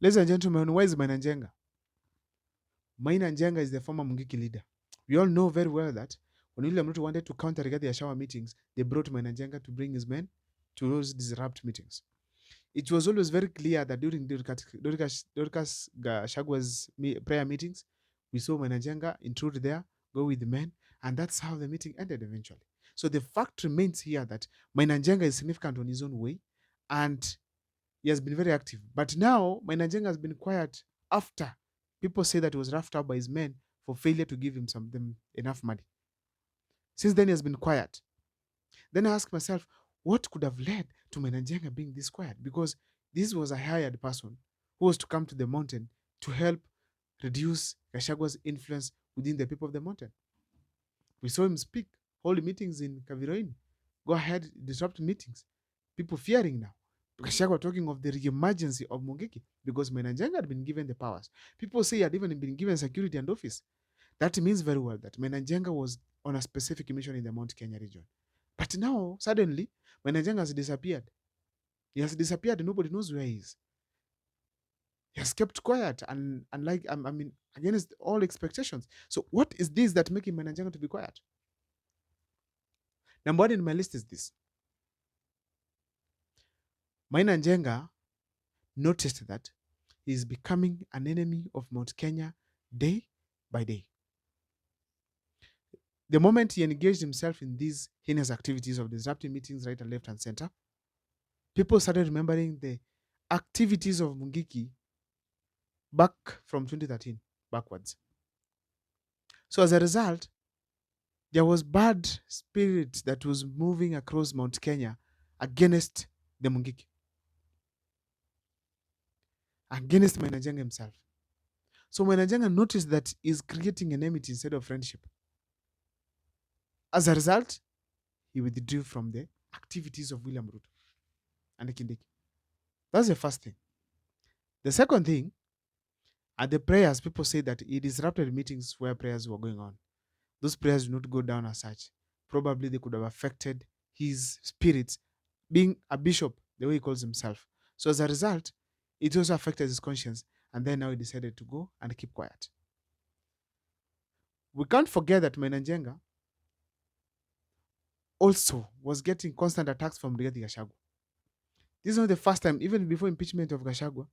Ladies and gentlemen, where is Maina Njenga? Maina Njenga is the former Mungiki leader. We all know very well that when William Ruto wanted to counter Rigathi Gachagua meetings, they brought Maina Njenga to bring his men to those disrupt meetings. It was always very clear that during Dorcas Gashagua's prayer meetings, we saw Maina Njenga intrude there, go with the men, and that's how the meeting ended eventually. So the fact remains here that Maina Njenga is significant on his own way, and he has been very active. But now, Maina Njenga has been quiet after people say that he was roughed up by his men for failure to give him them enough money. Since then, he has been quiet. Then I ask myself, what could have led to Maina Njenga being this quiet? Because this was a hired person who was to come to the mountain to help reduce Gashagua's influence within the people of the mountain. We saw him speak, hold meetings in Kaviroini, go ahead, disrupt meetings. People fearing now. Gachagua talking of the re-emergency of Mungiki because Maina Njenga had been given the powers. People say he had even been given security and office. That means very well that Maina Njenga was on a specific mission in the Mount Kenya region. But now, suddenly, Maina Njenga has disappeared. He has disappeared and nobody knows where he is. He has kept quiet and like against all expectations. So what is this that making Maina Njenga to be quiet? Number one in my list is this. Maina Njenga noticed that he is becoming an enemy of Mount Kenya day by day. The moment he engaged himself in these heinous activities of disrupting meetings right and left and center, people started remembering the activities of Mungiki back from 2013 backwards. So as a result, there was bad spirit that was moving across Mount Kenya against the Mungiki, against Maina Njenga himself. So Maina Njenga noticed that he's creating enmity instead of friendship. As a result, he withdrew from the activities of William Ruto and Kindiki. That's the first thing. The second thing, at the prayers, people say that he disrupted meetings where prayers were going on. Those prayers do not go down as such. Probably they could have affected his spirits, being a bishop, the way he calls himself. So as a result, it also affected his conscience. And then now he decided to go and keep quiet. We can't forget that Maina Njenga also was getting constant attacks from Rigathi Gachagua. This is not the first time, even before impeachment of Gachagua,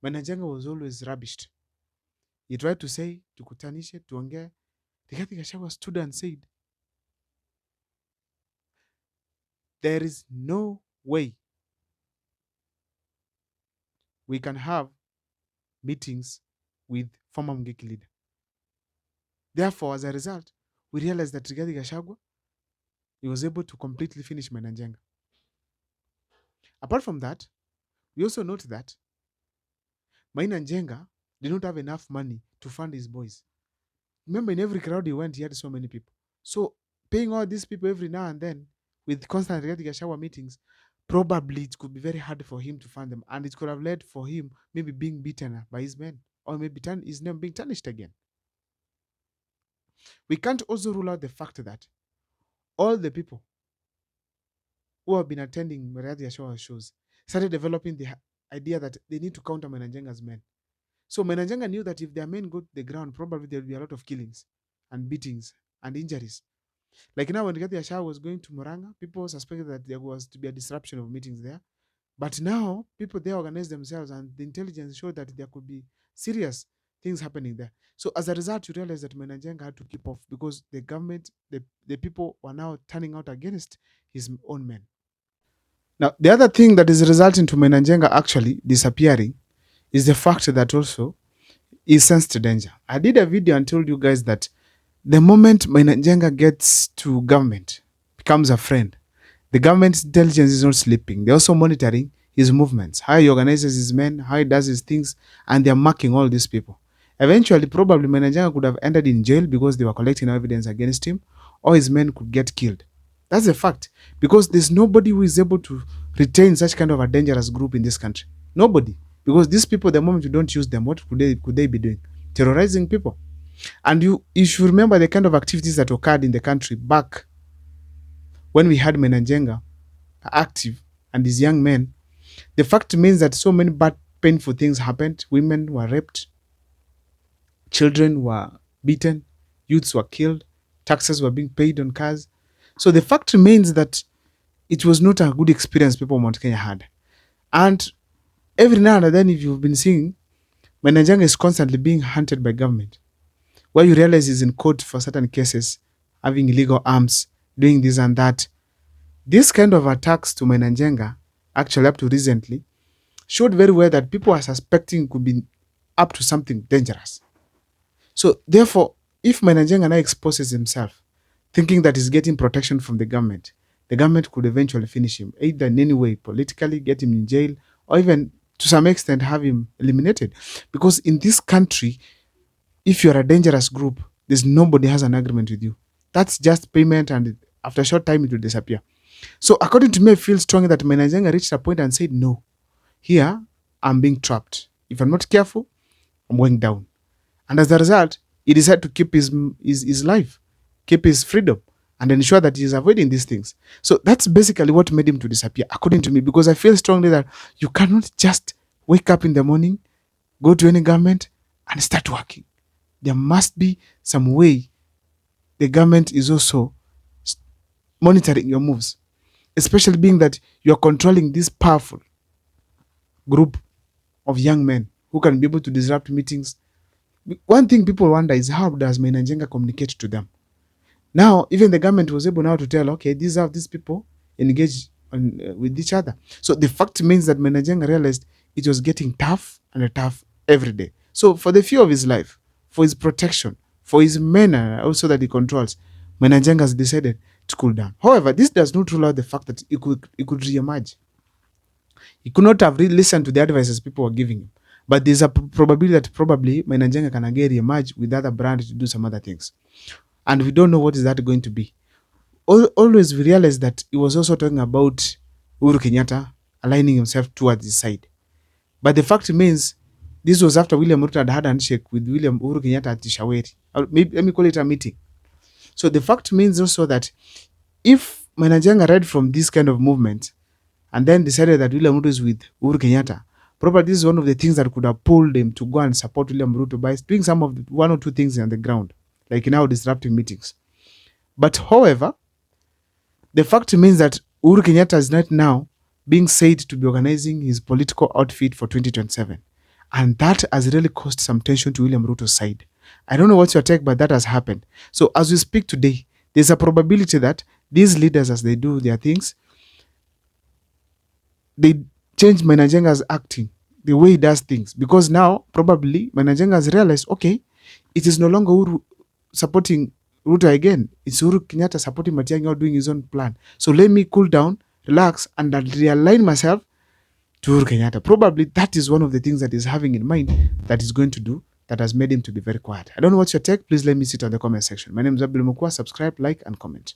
Maina Njenga was always rubbished. He tried to say, tukutanishe, tuongee. Rigathi Gachagua stood and said, there is no way we can have meetings with former Mungiki leader. Therefore, as a result, we realized that Rigathi Gachagua, he was able to completely finish Maina Njenga. Apart from that, we also note that Maina Njenga did not have enough money to fund his boys. Remember, in every crowd he went, he had so many people. So paying all these people every now and then with constant Rigathi Gachagua meetings, probably it could be very hard for him to fund them. And it could have led for him maybe being beaten by his men or maybe his name being tarnished again. We can't also rule out the fact that all the people who have been attending Rigathi Gachagua shows started developing the idea that they need to counter Maina Njenga's men. So Maina Njenga knew that if their men go to the ground, probably there will be a lot of killings and beatings and injuries. Like now when Rigathi Gachagua was going to Murang'a, people suspected that there was to be a disruption of meetings there. But now people there organized themselves and the intelligence showed that there could be serious things happening there. So as a result, you realize that Maina Njenga had to keep off because the government, the people were now turning out against his own men. Now, the other thing that is resulting to Maina Njenga actually disappearing is the fact that also he sensed danger. I did a video and told you guys that the moment Maina Njenga gets to government, becomes a friend, the government's intelligence is not sleeping. They're also monitoring his movements, how he organizes his men, how he does his things, and they're marking all these people. Eventually, probably Maina Njenga could have ended in jail because they were collecting evidence against him, or his men could get killed. That's a fact, because there's nobody who is able to retain such kind of a dangerous group in this country. Nobody. Because these people, the moment you don't use them, what could they be doing? Terrorizing people. And you should remember the kind of activities that occurred in the country back when we had Maina Njenga active and these young men. The fact means that so many bad painful things happened. Women were raped, children were beaten, youths were killed, taxes were being paid on cars. So the fact remains that it was not a good experience people of Mount Kenya had. And every now and then, if you've been seeing, Manenga is constantly being hunted by government, where you realize he's in court for certain cases, having illegal arms, doing this and that. This kind of attacks to Manenga, actually up to recently, showed very well that people are suspecting could be up to something dangerous. So therefore, if Manenga now exposes himself, thinking that he's getting protection from the government could eventually finish him, either in any way, politically, get him in jail, or even to some extent have him eliminated. Because in this country, if you're a dangerous group, there's nobody has an agreement with you. That's just payment, and after a short time, it will disappear. So according to me, I feel strongly that Manenga reached a point and said, no, here, I'm being trapped. If I'm not careful, I'm going down. And as a result, he decided to keep his life, keep his freedom, and ensure that he's avoiding these things. So that's basically what made him to disappear, according to me, because I feel strongly that you cannot just wake up in the morning, go to any government, and start working. There must be some way the government is also monitoring your moves, especially being that you're controlling this powerful group of young men who can be able to disrupt meetings. One thing people wonder is, how does Njenga communicate to them? Now, even the government was able now to tell, okay, these are these people engage with each other. So the fact means that Njenga realized it was getting tough and tough every day. So for the fear of his life, for his protection, for his men also that he controls, Njenga has decided to cool down. However, this does not rule out the fact that he could re-emerge. He could not have listened to the advices people were giving him. But there's a probability that probably Njenga can again re-emerge with other brands to do some other things. And we don't know what is that going to be. Always we realize that he was also talking about Uhuru Kenyatta aligning himself towards his side. But the fact remains, this was after William Ruto had a handshake with Uhuru Kenyatta at Shaweri. Maybe, let me call it a meeting. So the fact means also that if Njenga read from this kind of movement and then decided that William Ruto is with Uhuru Kenyatta, probably this is one of the things that could have pulled him to go and support William Ruto by doing some of one or two things on the ground, like now disrupting meetings. But however, the fact remains that Uhuru Kenyatta is not now being said to be organizing his political outfit for 2027. And that has really caused some tension to William Ruto's side. I don't know what's your take, but that has happened. So as we speak today, there's a probability that these leaders, as they do their things, they change Manenga's acting, the way he does things. Because now, probably, Manenga has realized, okay, it is no longer Uhuru supporting Ruto again. It's Uhuru Kenyatta supporting Matiang'i doing his own plan. So let me cool down, relax, and I'll realign myself to Uhuru Kenyatta. Probably that is one of the things that he's having in mind that he's going to do that has made him to be very quiet. I don't know what's your take. Please let me sit on the comment section. My name is Abdul Mukwa. Subscribe, like, and comment.